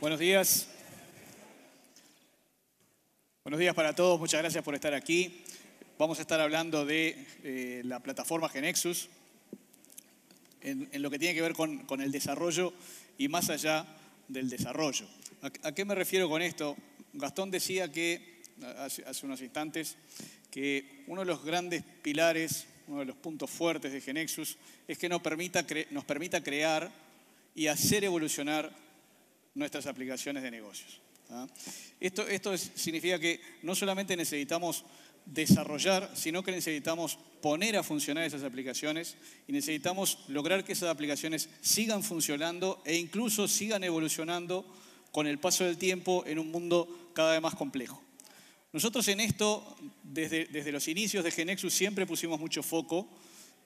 Buenos días. Buenos días para todos. Muchas gracias por estar aquí. Vamos a estar hablando de la plataforma GeneXus en lo que tiene que ver con el desarrollo y más allá del desarrollo. ¿A qué me refiero con esto? Gastón decía que hace unos instantes que uno de los grandes pilares, uno de los puntos fuertes de GeneXus es que nos permita crear y hacer evolucionar nuestras aplicaciones de negocios. Esto significa que no solamente necesitamos desarrollar, sino que necesitamos poner a funcionar esas aplicaciones y necesitamos lograr que esas aplicaciones sigan funcionando e incluso sigan evolucionando con el paso del tiempo en un mundo cada vez más complejo. Nosotros en esto, desde los inicios de GeneXus, siempre pusimos mucho foco.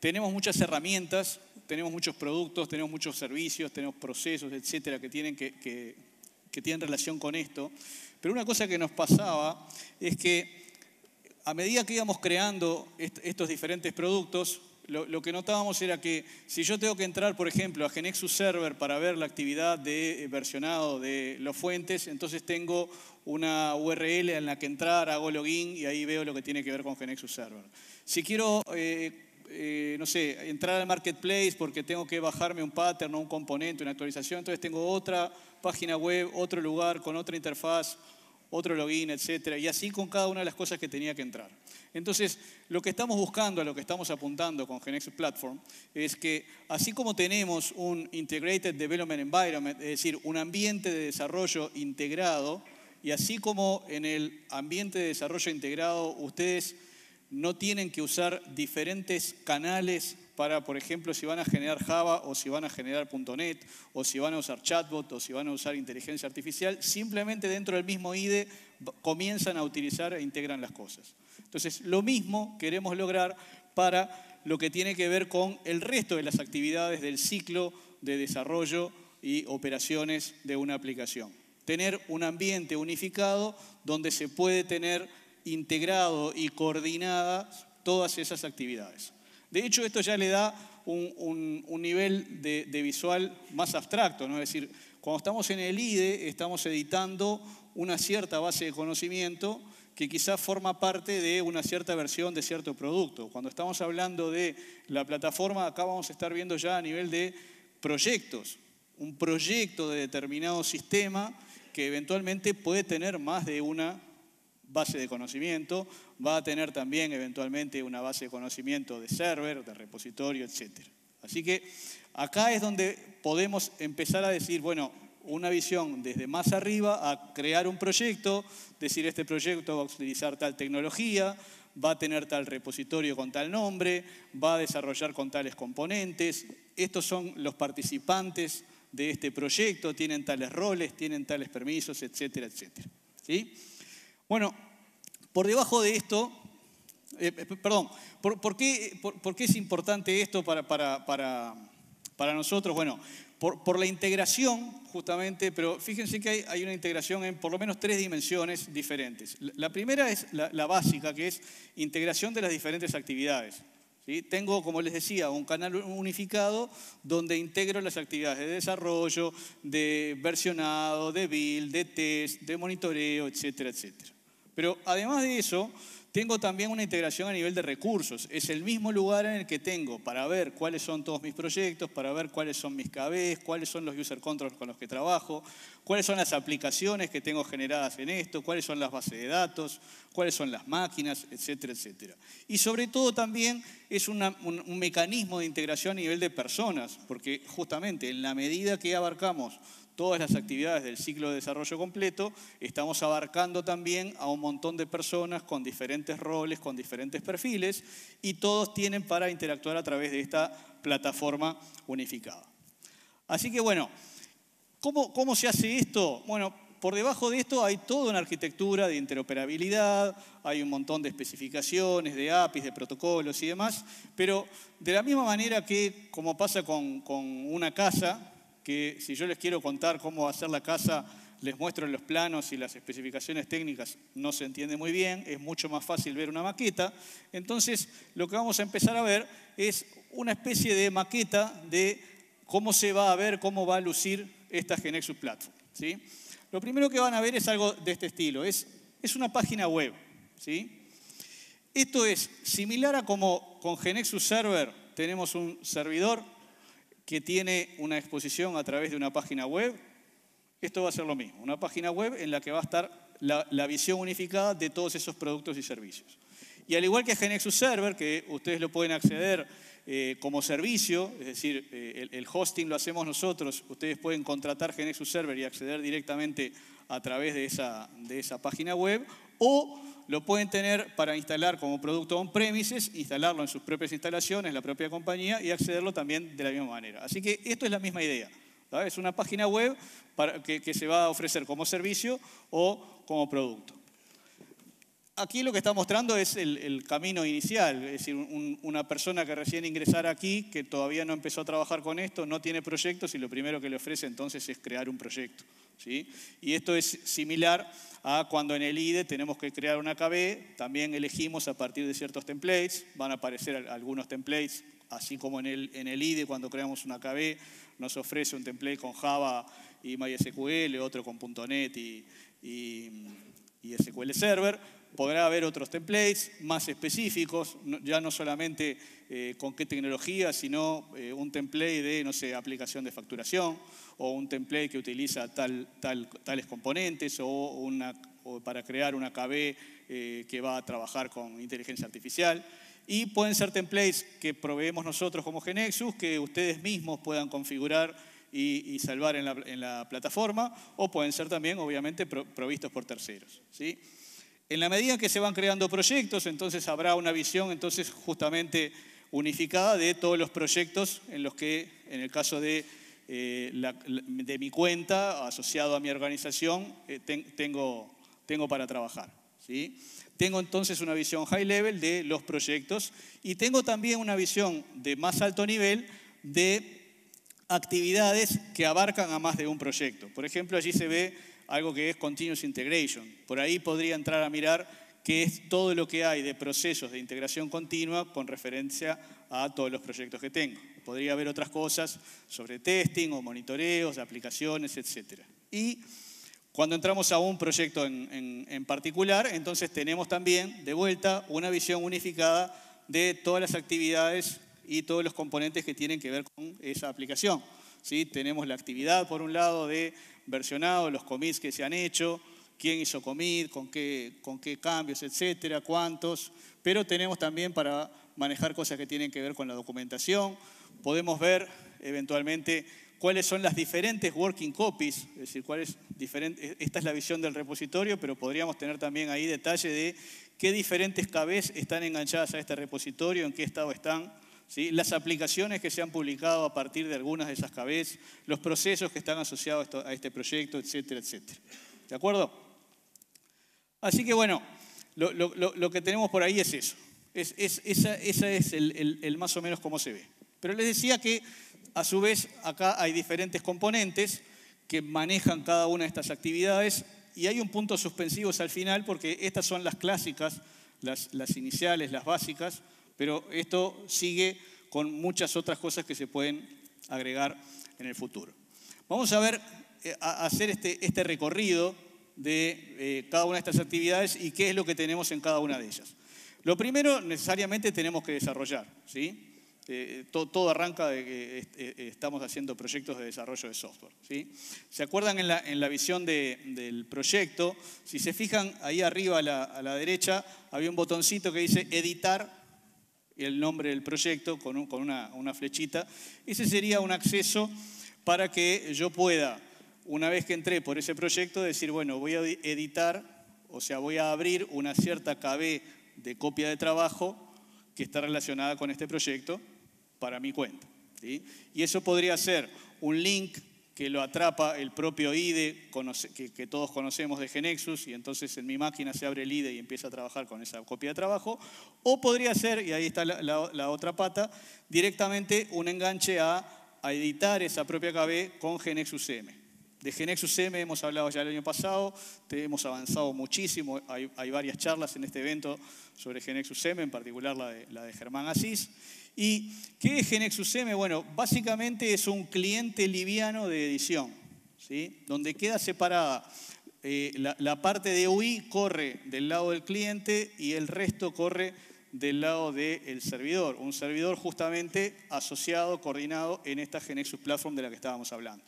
Tenemos muchas herramientas, tenemos muchos productos, tenemos muchos servicios, tenemos procesos, etcétera, que tienen relación con esto. Pero una cosa que nos pasaba es que a medida que íbamos creando estos diferentes productos, lo que notábamos era que si yo tengo que entrar, por ejemplo, a GeneXus Server para ver la actividad de versionado de los fuentes, entonces tengo una URL en la que entrar, hago login y ahí veo lo que tiene que ver con GeneXus Server. Si quiero no sé, entrar al marketplace porque tengo que bajarme un pattern o un componente, una actualización, entonces tengo otra página web, otro lugar con otra interfaz, otro login, etcétera, y así con cada una de las cosas que tenía que entrar. Entonces, lo que estamos buscando, a lo que estamos apuntando con GeneXus Platform, es que así como tenemos un Integrated Development Environment, es decir, un ambiente de desarrollo integrado, y así como en el ambiente de desarrollo integrado ustedes no tienen que usar diferentes canales para, por ejemplo, si van a generar Java o si van a generar .NET o si van a usar chatbot o si van a usar inteligencia artificial, simplemente dentro del mismo IDE comienzan a utilizar e integran las cosas. Entonces, lo mismo queremos lograr para lo que tiene que ver con el resto de las actividades del ciclo de desarrollo y operaciones de una aplicación. Tener un ambiente unificado donde se puede tener integrado y coordinadas todas esas actividades. De hecho, esto ya le da un nivel de visual más abstracto, ¿no? Es decir, cuando estamos en el IDE, estamos editando una cierta base de conocimiento que quizás forma parte de una cierta versión de cierto producto. Cuando estamos hablando de la plataforma, acá vamos a estar viendo ya a nivel de proyectos, un proyecto de determinado sistema que eventualmente puede tener más de una base de conocimiento, va a tener también eventualmente una base de conocimiento de server, de repositorio, etc. Así que acá es donde podemos empezar a decir, bueno, una visión desde más arriba a crear un proyecto, decir este proyecto va a utilizar tal tecnología, va a tener tal repositorio con tal nombre, va a desarrollar con tales componentes, estos son los participantes de este proyecto, tienen tales roles, tienen tales permisos, etcétera, etcétera. ¿Sí? Bueno, por debajo de esto, ¿por qué es importante esto para nosotros? Bueno, por la integración justamente, pero fíjense que hay una integración en por lo menos 3 dimensiones diferentes. La primera es la básica, que es integración de las diferentes actividades. ¿Sí? Tengo, como les decía, un canal unificado donde integro las actividades de desarrollo, de versionado, de build, de test, de monitoreo, etcétera, etcétera. Pero además de eso, tengo también una integración a nivel de recursos. Es el mismo lugar en el que tengo para ver cuáles son todos mis proyectos, para ver cuáles son mis KBs, cuáles son los user controls con los que trabajo, cuáles son las aplicaciones que tengo generadas en esto, cuáles son las bases de datos, cuáles son las máquinas, etcétera, etcétera. Y sobre todo también es un mecanismo de integración a nivel de personas, porque justamente en la medida que abarcamos todas las actividades del ciclo de desarrollo completo, estamos abarcando también a un montón de personas con diferentes roles, con diferentes perfiles, y todos tienen para interactuar a través de esta plataforma unificada. Así que bueno, ¿cómo se hace esto? Bueno, por debajo de esto hay toda una arquitectura de interoperabilidad, hay un montón de especificaciones, de APIs, de protocolos y demás, pero de la misma manera que, como pasa con una casa, que si yo les quiero contar cómo hacer la casa, les muestro los planos y las especificaciones técnicas, no se entiende muy bien, es mucho más fácil ver una maqueta. Entonces, lo que vamos a empezar a ver es una especie de maqueta de cómo se va a ver, cómo va a lucir esta GeneXus Platform, ¿sí? Lo primero que van a ver es algo de este estilo. Es una página web, ¿sí? Esto es similar a como con GeneXus Server tenemos un servidor que tiene una exposición a través de una página web. Esto va a ser lo mismo, una página web en la que va a estar la visión unificada de todos esos productos y servicios. Y al igual que GeneXus Server, que ustedes lo pueden acceder como servicio, es decir, el hosting lo hacemos nosotros, ustedes pueden contratar GeneXus Server y acceder directamente a través de esa página web, o lo pueden tener para instalar como producto on-premises, instalarlo en sus propias instalaciones, la propia compañía, y accederlo también de la misma manera. Así que esto es la misma idea, ¿sabes? Es una página web que se va a ofrecer como servicio o como producto. Aquí lo que está mostrando es el camino inicial, es decir, una persona que recién ingresara aquí, que todavía no empezó a trabajar con esto, no tiene proyectos y lo primero que le ofrece entonces es crear un proyecto, ¿sí? Y esto es similar a cuando en el IDE tenemos que crear una KB, también elegimos a partir de ciertos templates, van a aparecer algunos templates, así como en el IDE cuando creamos una KB nos ofrece un template con Java y MySQL, otro con .NET y SQL Server. Podrá haber otros templates más específicos, ya no solamente con qué tecnología, sino un template de, no sé, aplicación de facturación, o un template que utiliza tales componentes, o para crear una KB que va a trabajar con inteligencia artificial. Y pueden ser templates que proveemos nosotros como GeneXus, que ustedes mismos puedan configurar y salvar en la plataforma, o pueden ser también, obviamente, provistos por terceros, ¿sí? En la medida que se van creando proyectos, entonces habrá una visión entonces justamente unificada de todos los proyectos en los que, en el caso de mi cuenta, asociado a mi organización, tengo para trabajar, ¿sí? Tengo entonces una visión high level de los proyectos y tengo también una visión de más alto nivel de actividades que abarcan a más de un proyecto. Por ejemplo, allí se ve algo que es Continuous Integration. Por ahí podría entrar a mirar qué es todo lo que hay de procesos de integración continua con referencia a todos los proyectos que tengo. Podría haber otras cosas sobre testing o monitoreos de aplicaciones, etc. Y cuando entramos a un proyecto en particular, entonces tenemos también, de vuelta, una visión unificada de todas las actividades y todos los componentes que tienen que ver con esa aplicación, ¿sí? Tenemos la actividad, por un lado, de versionado, los commits que se han hecho, quién hizo commit, con qué cambios, etcétera, cuántos, pero tenemos también para manejar cosas que tienen que ver con la documentación. Podemos ver eventualmente cuáles son las diferentes working copies, es decir, esta es la visión del repositorio, pero podríamos tener también ahí detalle de qué diferentes KBs están enganchadas a este repositorio, en qué estado están, ¿sí? Las aplicaciones que se han publicado a partir de algunas de esas KBs, los procesos que están asociados a este proyecto, etcétera, etcétera. ¿De acuerdo? Así que bueno, lo que tenemos por ahí es eso. Esa es el más o menos cómo se ve. Pero les decía que a su vez acá hay diferentes componentes que manejan cada una de estas actividades y hay un punto suspensivo al final porque estas son las clásicas, las iniciales, las básicas, pero esto sigue con muchas otras cosas que se pueden agregar en el futuro. Vamos a ver, a hacer este recorrido de cada una de estas actividades y qué es lo que tenemos en cada una de ellas. Lo primero, necesariamente tenemos que desarrollar, ¿sí? Todo arranca de que estamos haciendo proyectos de desarrollo de software, ¿sí? ¿Se acuerdan en la visión del proyecto? Si se fijan, ahí arriba a la derecha había un botoncito que dice editar y el nombre del proyecto con una flechita. Ese sería un acceso para que yo pueda, una vez que entré por ese proyecto, decir, bueno, voy a editar, o sea, voy a abrir una cierta KB de copia de trabajo que está relacionada con este proyecto para mi cuenta, ¿sí? Y eso podría ser un link que lo atrapa el propio IDE que todos conocemos de GeneXus y entonces en mi máquina se abre el IDE y empieza a trabajar con esa copia de trabajo. O podría ser, y ahí está la otra pata, directamente un enganche a editar esa propia KB con GeneXus M. De GeneXus M hemos hablado ya el año pasado, hemos avanzado muchísimo, hay varias charlas en este evento sobre GeneXus M, en particular la de Germán Asís. ¿Y qué es GeneXus M? Bueno, básicamente es un cliente liviano de edición, ¿sí? Donde queda separada la parte de UI corre del lado del cliente y el resto corre del lado del servidor. Un servidor justamente asociado, coordinado en esta GeneXus Platform de la que estábamos hablando,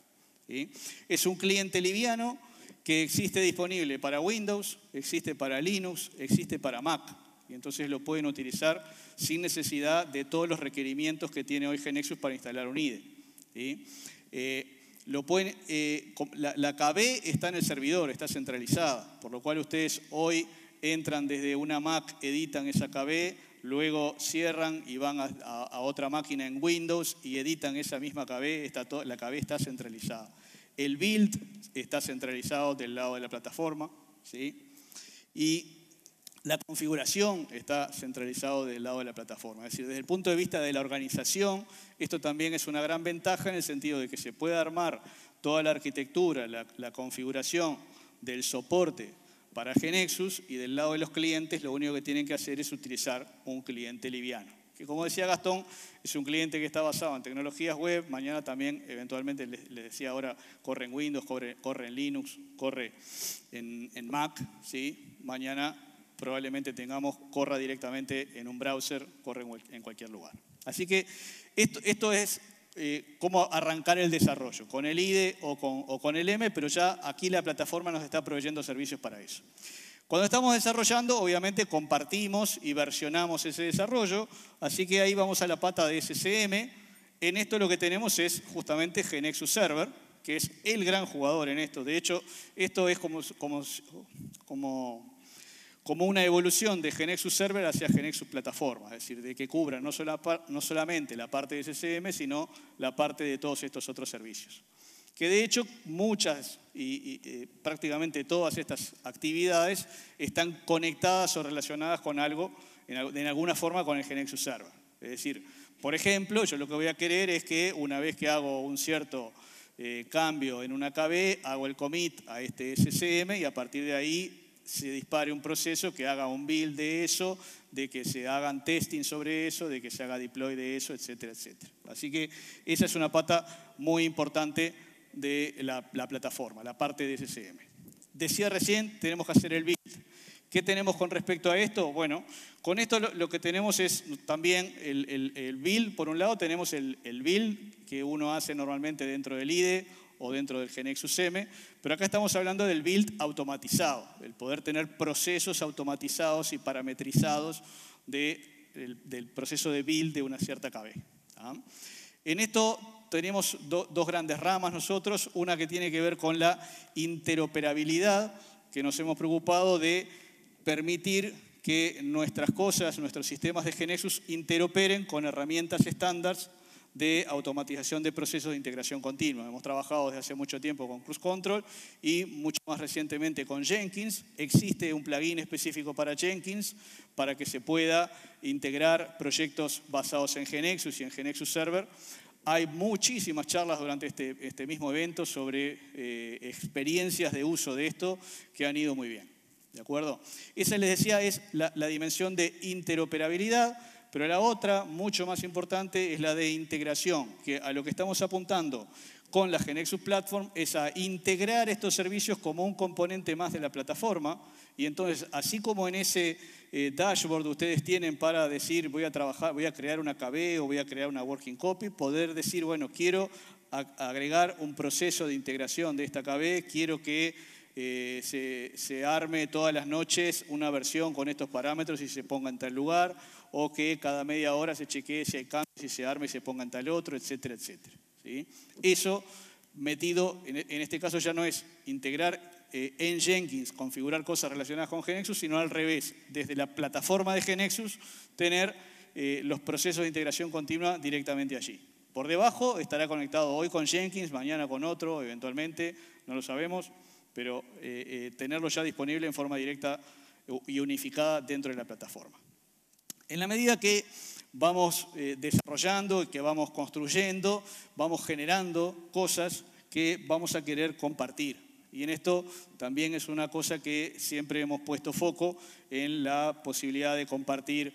¿sí? Es un cliente liviano que existe disponible para Windows, existe para Linux, existe para Mac. Y entonces lo pueden utilizar sin necesidad de todos los requerimientos que tiene hoy GeneXus para instalar un IDE, ¿sí? La KB está en el servidor, está centralizada, por lo cual ustedes hoy entran desde una Mac, editan esa KB, luego cierran y van a otra máquina en Windows y editan esa misma KB, la KB está centralizada. El build está centralizado del lado de la plataforma, ¿sí? Y la configuración está centralizado del lado de la plataforma. Es decir, desde el punto de vista de la organización, esto también es una gran ventaja en el sentido de que se puede armar toda la arquitectura, la configuración del soporte para GeneXus y del lado de los clientes lo único que tienen que hacer es utilizar un cliente liviano. Que como decía Gastón, es un cliente que está basado en tecnologías web, mañana también eventualmente les decía ahora corre en Windows, corre en Linux, corre en Mac, ¿sí? Mañana probablemente corra directamente en un browser, corre en cualquier lugar. Así que esto es cómo arrancar el desarrollo, con el IDE o con el M, pero ya aquí la plataforma nos está proveyendo servicios para eso. Cuando estamos desarrollando, obviamente compartimos y versionamos ese desarrollo, así que ahí vamos a la pata de SCM. En esto lo que tenemos es justamente GeneXus Server, que es el gran jugador en esto. De hecho, esto es como una evolución de GeneXus Server hacia GeneXus Plataforma, es decir, de que cubra no solamente la parte de SCM, sino la parte de todos estos otros servicios. Que de hecho muchas y prácticamente todas estas actividades están conectadas o relacionadas con algo, en alguna forma con el GeneXus Server. Es decir, por ejemplo, yo lo que voy a querer es que una vez que hago un cierto cambio en una KB, hago el commit a este SCM y a partir de ahí se dispare un proceso que haga un build de eso, de que se hagan testing sobre eso, de que se haga deploy de eso, etcétera, etcétera. Así que esa es una pata muy importante de la plataforma, la parte de SCM. Decía recién, tenemos que hacer el build. ¿Qué tenemos con respecto a esto? Bueno, con esto lo que tenemos es también el build. Por un lado tenemos el build que uno hace normalmente dentro del IDE o dentro del GeneXus M, pero acá estamos hablando del build automatizado, el poder tener procesos automatizados y parametrizados del proceso de build de una cierta KB. ¿Ah? En esto tenemos dos grandes ramas nosotros, una que tiene que ver con la interoperabilidad, que nos hemos preocupado de permitir que nuestras cosas, nuestros sistemas de GeneXus interoperen con herramientas estándares de automatización de procesos de integración continua. Hemos trabajado desde hace mucho tiempo con Cruise Control y mucho más recientemente con Jenkins. Existe un plugin específico para Jenkins para que se pueda integrar proyectos basados en GeneXus y en GeneXus Server. Hay muchísimas charlas durante este mismo evento sobre experiencias de uso de esto que han ido muy bien. ¿De acuerdo? Esa, les decía, es la dimensión de interoperabilidad. Pero la otra, mucho más importante, es la de integración, que a lo que estamos apuntando con la GeneXus Platform es a integrar estos servicios como un componente más de la plataforma. Y entonces, así como en ese dashboard ustedes tienen para decir voy a crear una KB o voy a crear una working copy, poder decir, bueno, quiero agregar un proceso de integración de esta KB, quiero que se arme todas las noches una versión con estos parámetros y se ponga en tal lugar, o que cada media hora se chequee si hay cambios y se arme y se ponga en tal otro, etcétera, etcétera. ¿Sí? Eso metido, en este caso ya no es integrar en Jenkins, configurar cosas relacionadas con GeneXus, sino al revés, desde la plataforma de GeneXus, tener los procesos de integración continua directamente allí. Por debajo estará conectado hoy con Jenkins, mañana con otro, eventualmente, no lo sabemos, pero tenerlo ya disponible en forma directa y unificada dentro de la plataforma. En la medida que vamos desarrollando y que vamos construyendo, vamos generando cosas que vamos a querer compartir. Y en esto también es una cosa que siempre hemos puesto foco en la posibilidad de compartir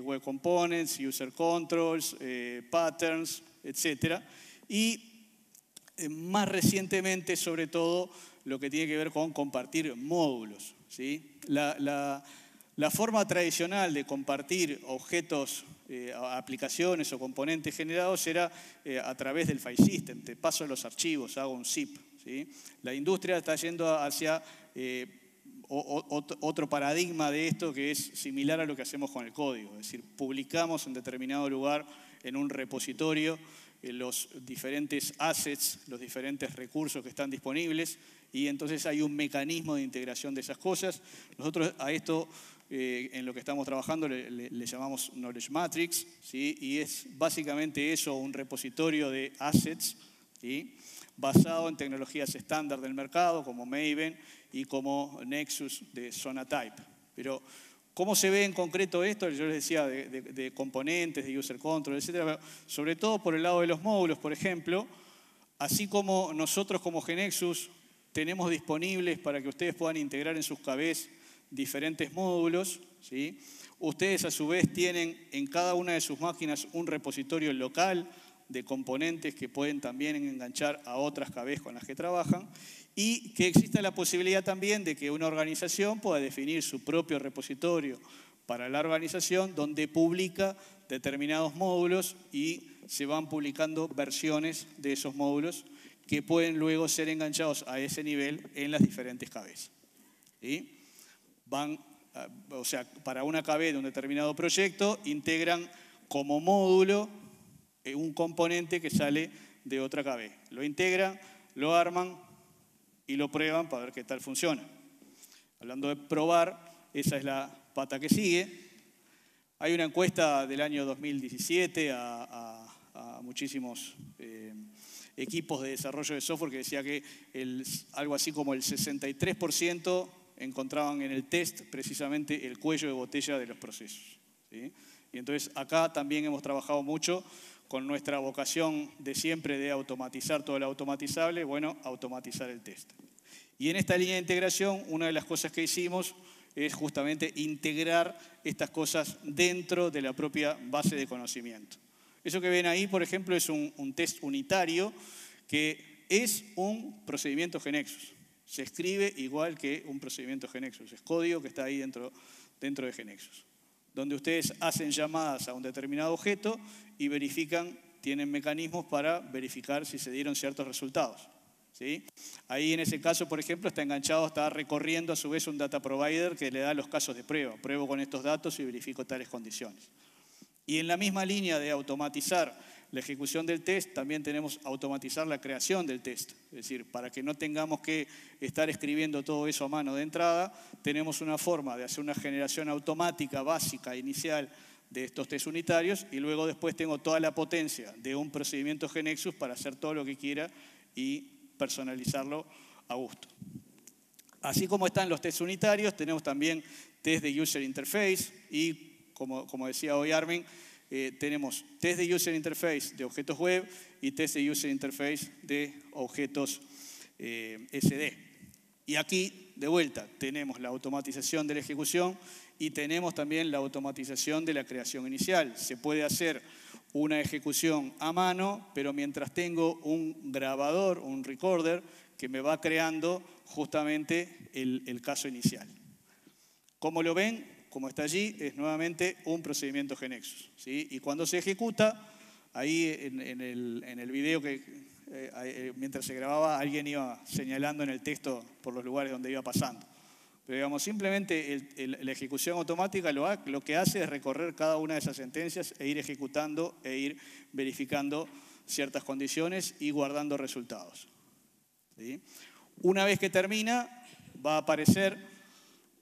web components, user controls, patterns, etc. Y más recientemente, sobre todo, lo que tiene que ver con compartir módulos, ¿sí? La forma tradicional de compartir objetos, aplicaciones o componentes generados era a través del file system. Te paso los archivos, hago un zip, ¿sí? La industria está yendo hacia otro paradigma de esto que es similar a lo que hacemos con el código. Es decir, publicamos en determinado lugar, en un repositorio, los diferentes assets, los diferentes recursos que están disponibles, y entonces hay un mecanismo de integración de esas cosas. Nosotros a esto, en lo que estamos trabajando, le llamamos Knowledge Matrix, ¿sí? Y es básicamente eso, un repositorio de assets, ¿sí? Basado en tecnologías estándar del mercado, como Maven y como Nexus de Sonatype. Pero, ¿cómo se ve en concreto esto? Yo les decía de componentes, de user control, etcétera. Sobre todo por el lado de los módulos, por ejemplo, así como nosotros como GeneXus tenemos disponibles para que ustedes puedan integrar en sus KBs diferentes módulos, ¿sí? Ustedes a su vez tienen en cada una de sus máquinas un repositorio local de componentes que pueden también enganchar a otras KBs con las que trabajan, y que exista la posibilidad también de que una organización pueda definir su propio repositorio para la organización donde publica determinados módulos y se van publicando versiones de esos módulos que pueden luego ser enganchados a ese nivel en las diferentes KBs. ¿Sí? O sea, para una KB de un determinado proyecto integran como módulo un componente que sale de otra KB. Lo integran, lo arman y lo prueban para ver qué tal funciona. Hablando de probar, esa es la pata que sigue. Hay una encuesta del año 2017 a muchísimos equipos de desarrollo de software que decía que algo así como el 63% encontraban en el test precisamente el cuello de botella de los procesos, ¿sí? Y entonces acá también hemos trabajado mucho con nuestra vocación de siempre de automatizar todo lo automatizable, bueno, automatizar el test. Y en esta línea de integración, una de las cosas que hicimos es justamente integrar estas cosas dentro de la propia base de conocimiento. Eso que ven ahí, por ejemplo, es un test unitario que es un procedimiento GeneXus. Se escribe igual que un procedimiento GeneXus. Es código que está ahí dentro de GeneXus, donde ustedes hacen llamadas a un determinado objeto y verifican, tienen mecanismos para verificar si se dieron ciertos resultados, ¿sí? Ahí en ese caso, por ejemplo, está enganchado, está recorriendo a su vez un data provider que le da los casos de prueba. Pruebo con estos datos y verifico tales condiciones. Y en la misma línea de automatizar la ejecución del test, también tenemos automatizar la creación del test. Es decir, para que no tengamos que estar escribiendo todo eso a mano de entrada, tenemos una forma de hacer una generación automática, básica, inicial de estos test unitarios, y luego después tengo toda la potencia de un procedimiento GeneXus para hacer todo lo que quiera y personalizarlo a gusto. Así como están los test unitarios, tenemos también test de user interface y, como decía hoy Armin, tenemos test de user interface de objetos web y test de user interface de objetos SD. Y aquí, de vuelta, tenemos la automatización de la ejecución y tenemos también la automatización de la creación inicial. Se puede hacer una ejecución a mano, pero mientras tengo un grabador, un recorder, que me va creando justamente el caso inicial. ¿Cómo lo ven? Como está allí, es nuevamente un procedimiento GeneXus, ¿sí? Y cuando se ejecuta, ahí en el video que mientras se grababa, alguien iba señalando en el texto por los lugares donde iba pasando. Pero digamos, simplemente la ejecución automática lo que hace es recorrer cada una de esas sentencias e ir ejecutando e ir verificando ciertas condiciones y guardando resultados, ¿sí? Una vez que termina, va a aparecer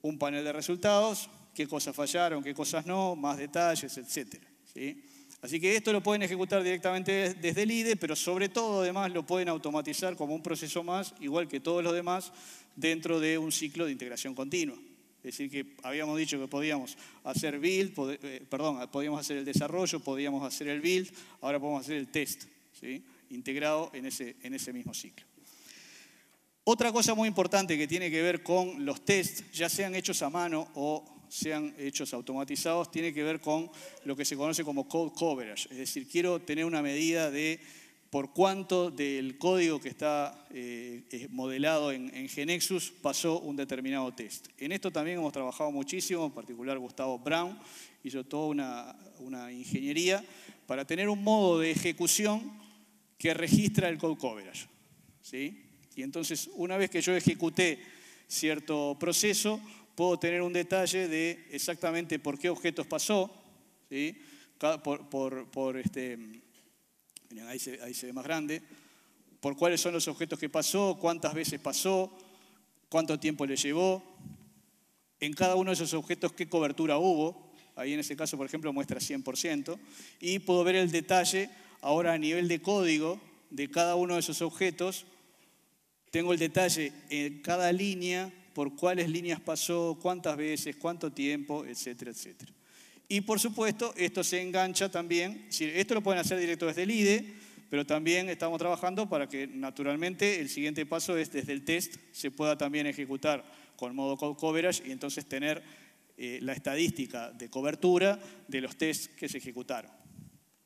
un panel de resultados, qué cosas fallaron, qué cosas no, más detalles, etc. ¿Sí? Así que esto lo pueden ejecutar directamente desde el IDE, pero sobre todo además lo pueden automatizar como un proceso más, igual que todos los demás, dentro de un ciclo de integración continua. Es decir, que habíamos dicho que podíamos hacer build, podíamos hacer el desarrollo, podíamos hacer el build, ahora podemos hacer el test, ¿sí? Integrado en ese mismo ciclo. Otra cosa muy importante que tiene que ver con los tests, ya sean hechos a mano o sean hechos automatizados, tiene que ver con lo que se conoce como code coverage. Es decir, quiero tener una medida de por cuánto del código que está modelado en GeneXus pasó un determinado test. En esto también hemos trabajado muchísimo, en particular Gustavo Brown hizo toda una ingeniería para tener un modo de ejecución que registra el code coverage, ¿sí? Y entonces, una vez que yo ejecuté cierto proceso, puedo tener un detalle de exactamente por qué objetos pasó, ¿sí? Miren, ahí se ve más grande, por cuáles son los objetos que pasó, cuántas veces pasó, cuánto tiempo le llevó, en cada uno de esos objetos qué cobertura hubo, ahí en ese caso, por ejemplo, muestra 100%, y puedo ver el detalle ahora a nivel de código de cada uno de esos objetos. Tengo el detalle en cada línea, por cuáles líneas pasó, cuántas veces, cuánto tiempo, etcétera, etcétera. Y por supuesto, esto se engancha también, esto lo pueden hacer directo desde el IDE, pero también estamos trabajando para que naturalmente el siguiente paso es desde el test se pueda también ejecutar con modo code coverage y entonces tener la estadística de cobertura de los tests que se ejecutaron.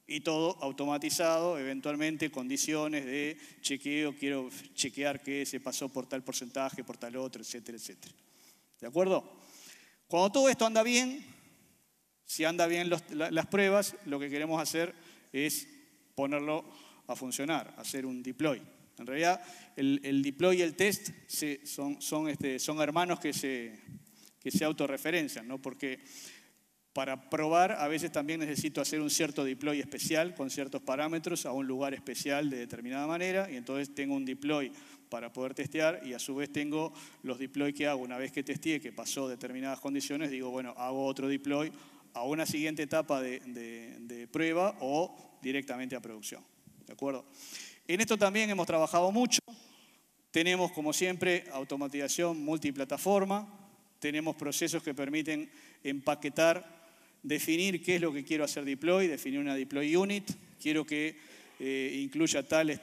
Y todo automatizado, eventualmente condiciones de chequeo, quiero chequear que se pasó por tal porcentaje, por tal otro, etcétera, etcétera. ¿De acuerdo? Cuando todo esto anda bien, si anda bien las pruebas, lo que queremos hacer es ponerlo a funcionar, hacer un deploy. En realidad, el deploy y el test son hermanos que se autorreferencian, ¿no? Porque para probar a veces también necesito hacer un cierto deploy especial con ciertos parámetros a un lugar especial de determinada manera y entonces tengo un deploy para poder testear y a su vez tengo los deploy que hago una vez que testeé, que pasó determinadas condiciones, digo, bueno, hago otro deploy a una siguiente etapa de prueba o directamente a producción. ¿De acuerdo? En esto también hemos trabajado mucho. Tenemos, como siempre, automatización multiplataforma. Tenemos procesos que permiten empaquetar, definir qué es lo que quiero hacer deploy, definir una deploy unit. Quiero que incluya tales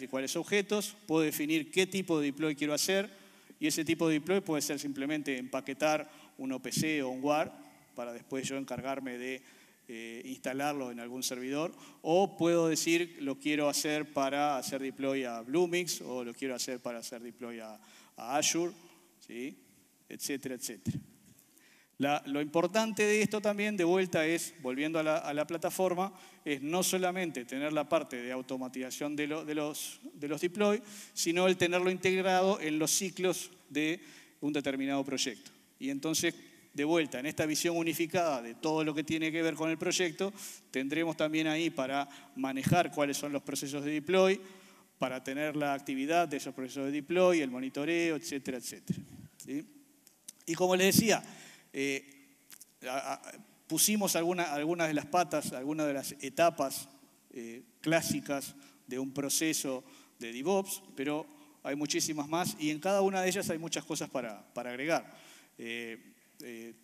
y cuáles objetos. Puedo definir qué tipo de deploy quiero hacer. Y ese tipo de deploy puede ser simplemente empaquetar un OPC o un WAR para después yo encargarme de instalarlo en algún servidor, o puedo decir lo quiero hacer para hacer deploy a Bluemix, o lo quiero hacer para hacer deploy a Azure, ¿sí? Etcétera, etcétera. Lo importante de esto también, de vuelta, es, volviendo a la plataforma, es no solamente tener la parte de automatización de los deploy, sino el tenerlo integrado en los ciclos de un determinado proyecto. Y entonces, de vuelta, en esta visión unificada de todo lo que tiene que ver con el proyecto, tendremos también ahí para manejar cuáles son los procesos de deploy, para tener la actividad de esos procesos de deploy, el monitoreo, etcétera, etcétera. ¿Sí? Y como les decía, pusimos algunas de las patas, algunas de las etapas clásicas de un proceso de DevOps, pero hay muchísimas más y en cada una de ellas hay muchas cosas para agregar.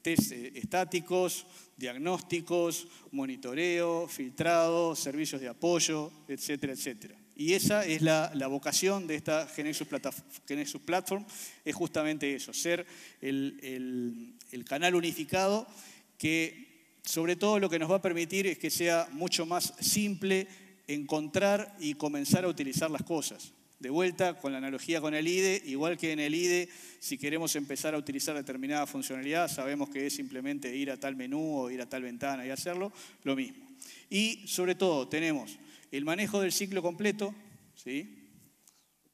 Test estáticos, diagnósticos, monitoreo, filtrado, servicios de apoyo, etcétera, etcétera. Y esa es la vocación de esta GeneXus Platform, es justamente eso, ser el canal unificado que sobre todo lo que nos va a permitir es que sea mucho más simple encontrar y comenzar a utilizar las cosas. De vuelta, con la analogía con el IDE, igual que en el IDE, si queremos empezar a utilizar determinada funcionalidad, sabemos que es simplemente ir a tal menú o ir a tal ventana y hacerlo, lo mismo. Y sobre todo tenemos el manejo del ciclo completo, ¿sí?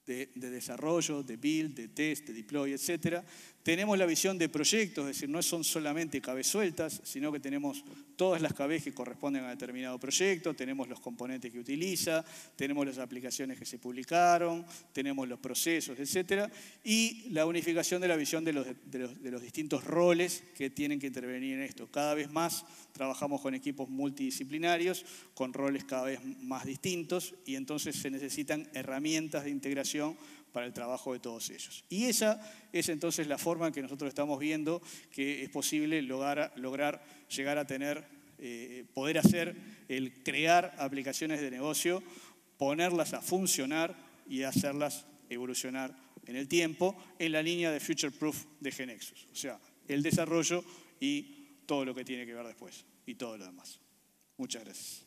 de desarrollo, de build, de test, de deploy, etc. Tenemos la visión de proyectos, es decir, no son solamente cabezueltas, sino que tenemos todas las cabezas que corresponden a determinado proyecto, tenemos los componentes que utiliza, tenemos las aplicaciones que se publicaron, tenemos los procesos, etc. Y la unificación de la visión de los distintos roles que tienen que intervenir en esto. Cada vez más trabajamos con equipos multidisciplinarios, con roles cada vez más distintos, y entonces se necesitan herramientas de integración para el trabajo de todos ellos. Y esa es entonces la forma en que nosotros estamos viendo que es posible lograr llegar a tener, poder hacer el crear aplicaciones de negocio, ponerlas a funcionar y hacerlas evolucionar en el tiempo en la línea de Future Proof de GeneXus. O sea, el desarrollo y todo lo que tiene que ver después y todo lo demás. Muchas gracias.